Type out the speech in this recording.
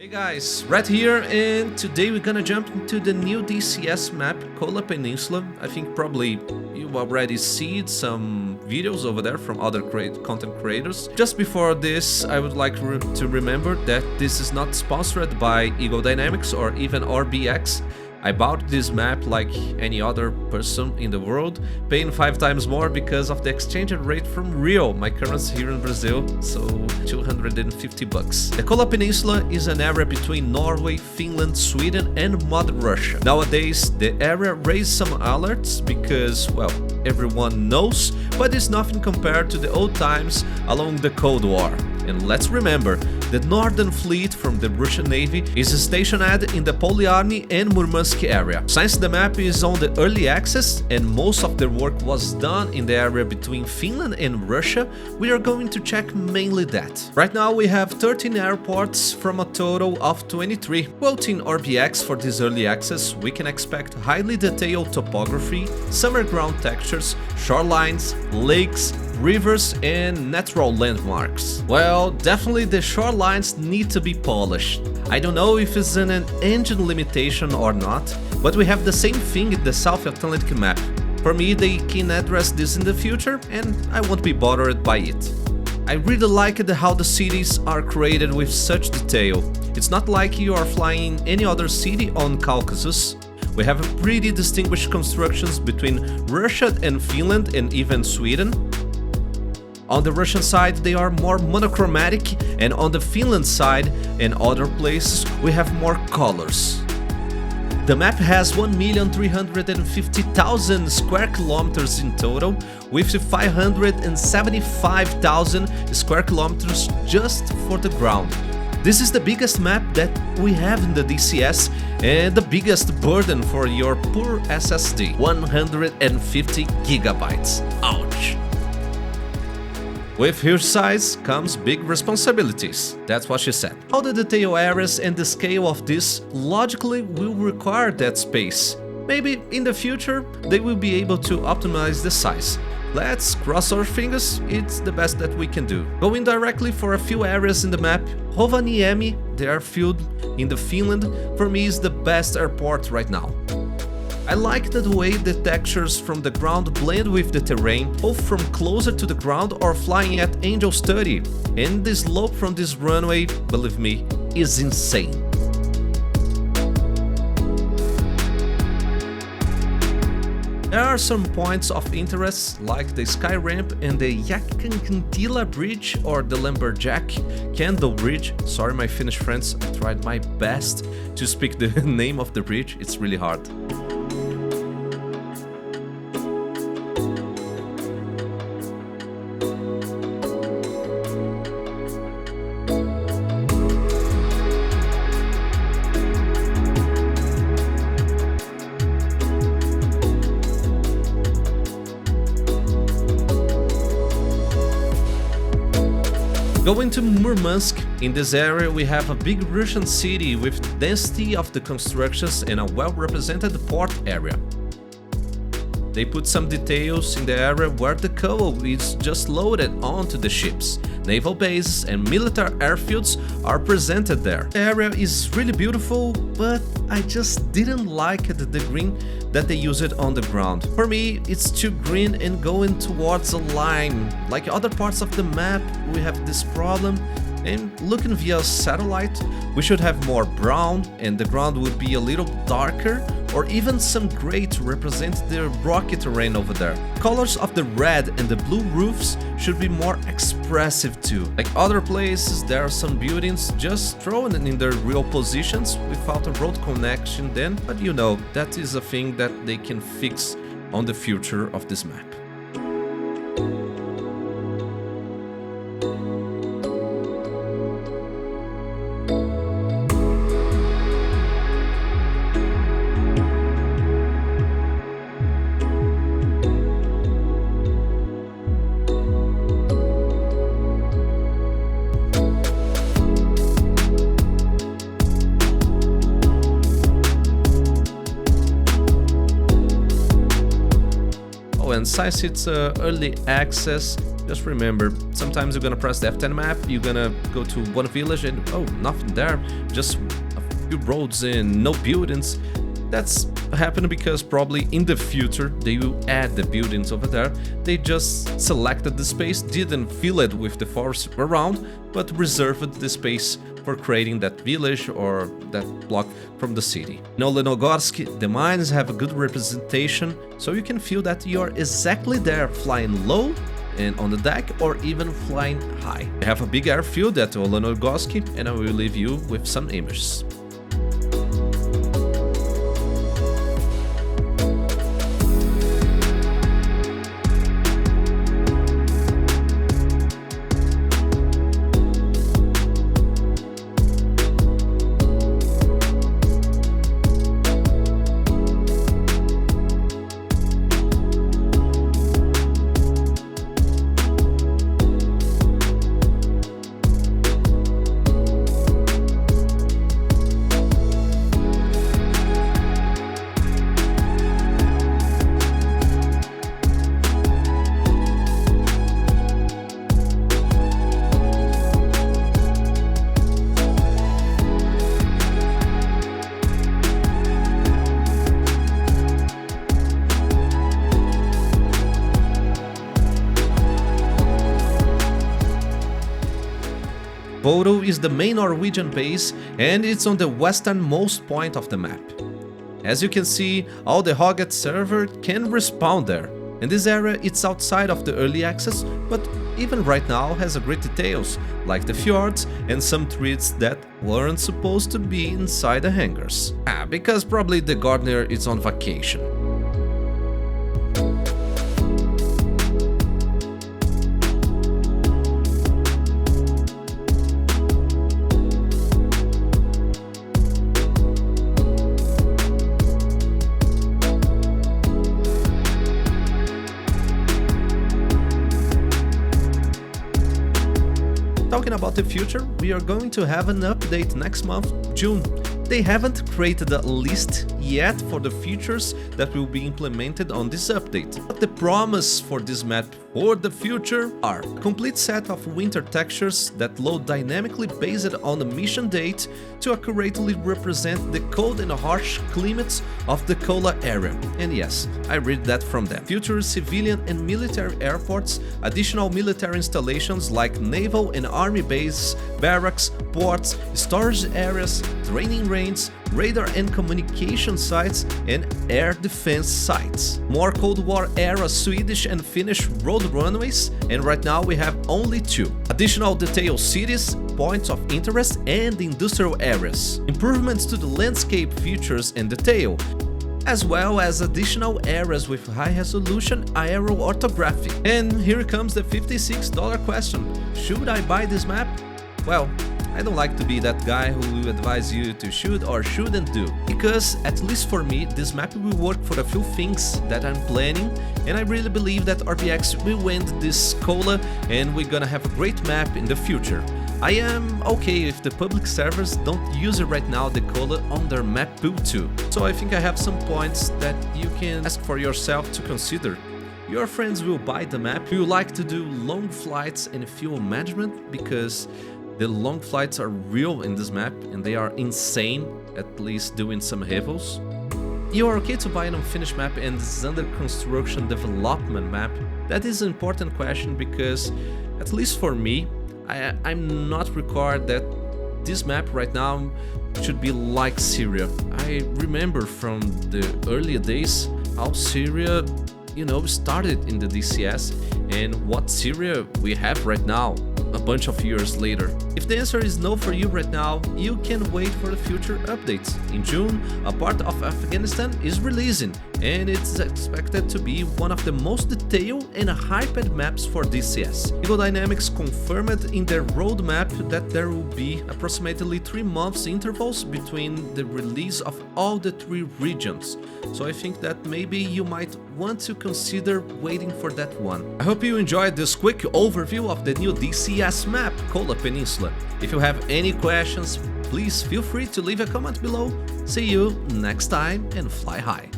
Hey guys, Red here, and today we're gonna jump into the new DCS map, Kola Peninsula. I think probably you already see some videos over there from other content creators. Just before this, I would like to remember that this is not sponsored by Eagle Dynamics or even Orbx. I bought this map like any other person in the world, paying 5 times more because of the exchange rate from Rio, my currency here in Brazil, so 250 bucks. The Kola Peninsula is an area between Norway, Finland, Sweden and Mother Russia. Nowadays, the area raised some alerts because, well, everyone knows, but it's nothing compared to the old times along the Cold War. And let's remember, the Northern Fleet from the Russian Navy is stationed in the Polyarny and Murmansk area. Since the map is on the early access and most of the work was done in the area between Finland and Russia, we are going to check mainly that. Right now we have 13 airports from a total of 23. Quoting Orbx for this early access, we can expect highly detailed topography, summer ground textures, shorelines, lakes, rivers and natural landmarks. Well, definitely the shorelines need to be polished. I don't know if it's an engine limitation or not, but we have the same thing in the South Atlantic map. For me, they can address this in the future and I won't be bothered by it. I really liked how the cities are created with such detail. It's not like you are flying any other city on Caucasus. We have pretty distinguished constructions between Russia and Finland and even Sweden. On the Russian side, they are more monochromatic, and on the Finland side and other places, we have more colors. The map has 1,350,000 square kilometers in total, with 575,000 square kilometers just for the ground. This is the biggest map that we have in the DCS and the biggest burden for your poor SSD, 150 gigabytes. Ouch! With huge size comes big responsibilities, that's what she said. All the detail areas and the scale of this logically will require that space. Maybe in the future they will be able to optimize the size. Let's cross our fingers, it's the best that we can do. Going directly for a few areas in the map, Rovaniemi, the airfield in the Finland, for me is the best airport right now. I like the way the textures from the ground blend with the terrain, both from closer to the ground or flying at Angel's 30. And the slope from this runway, believe me, is insane. There are some points of interest, like the sky ramp and the Yakinkantila bridge or the Lumberjack Candle Bridge. Sorry my Finnish friends, I tried my best to speak the name of the bridge, it's really hard. Going to Murmansk, in this area we have a big Russian city with density of the constructions and a well-represented port area. They put some details in the area where the coal is just loaded onto the ships. Naval bases and military airfields are presented there. The area is really beautiful, but I just didn't like the green that they use it on the ground. For me, it's too green and going towards a line. Like other parts of the map, we have this problem. And looking via satellite, we should have more brown and the ground would be a little darker, or even some gray to represent the rocky terrain over there. Colors of the red and the blue roofs should be more expressive too. Like other places, there are some buildings just thrown in their real positions without a road connection then, but you know, that is a thing that they can fix on the future of this map. And since it's early access, Just remember, sometimes you're gonna press the F10 map, you're gonna go to one village and oh, nothing there, just a few roads and no buildings. That's happened because probably in the future they will add the buildings over there. They just selected the space, didn't fill it with the forest around, but reserved the space for creating that village or that block from the city. In Olenogorsk, the mines have a good representation, so you can feel that you're exactly there, flying low and on the deck, or even flying high. I have a big airfield at Olenogorsk, and I will leave you with some images. Bodo is the main Norwegian base, and it's on the westernmost point of the map. As you can see, all the Hoget server can respawn there, and this area it's outside of the early access, but even right now has a great details, like the fjords and some trees that weren't supposed to be inside the hangars. Because probably the gardener is on vacation. Talking about the future, we are going to have an update next month, June. They haven't created a list yet for the features that will be implemented on this update. But the promise for this map for the future are a complete set of winter textures that load dynamically based on the mission date to accurately represent the cold and harsh climates of the Kola area. And yes, I read that from them. Future civilian and military airports, additional military installations like naval and army bases, barracks, ports, storage areas, training range, radar and communication sites, and air defense sites. More Cold War era Swedish and Finnish road runways, and right now we have only 2. Additional detailed cities, points of interest, and industrial areas. Improvements to the landscape features and detail, as well as additional areas with high-resolution aerial orthography. And here comes the $56 question. Should I buy this map? Well, I don't like to be that guy who will advise you to should or shouldn't do, because at least for me, this map will work for a few things that I'm planning, and I really believe that Orbx will win this Kola and we're gonna have a great map in the future. I am okay if the public servers don't use it right now, the Kola, on their map pool too. So I think I have some points that you can ask for yourself to consider. Your friends will buy the map. You like to do long flights and fuel management, because the long flights are real in this map and they are insane, at least doing some revels. You are okay to buy an unfinished map and this is under construction development map? That is an important question, because at least for me, I'm not required that this map right now should be like Syria. I remember from the earlier days how Syria, started in the DCS and what Syria we have right now, a bunch of years later. If the answer is no for you right now, you can wait for the future updates. In June, a part of Afghanistan is releasing, and it's expected to be one of the most detailed and hyped maps for DCS. Eagle Dynamics confirmed in their roadmap that there will be approximately 3 months intervals between the release of all the 3 regions. So I think that maybe you might want to consider waiting for that one. I hope you enjoyed this quick overview of the new DCS map, Kola Peninsula. If you have any questions, please feel free to leave a comment below. See you next time and fly high.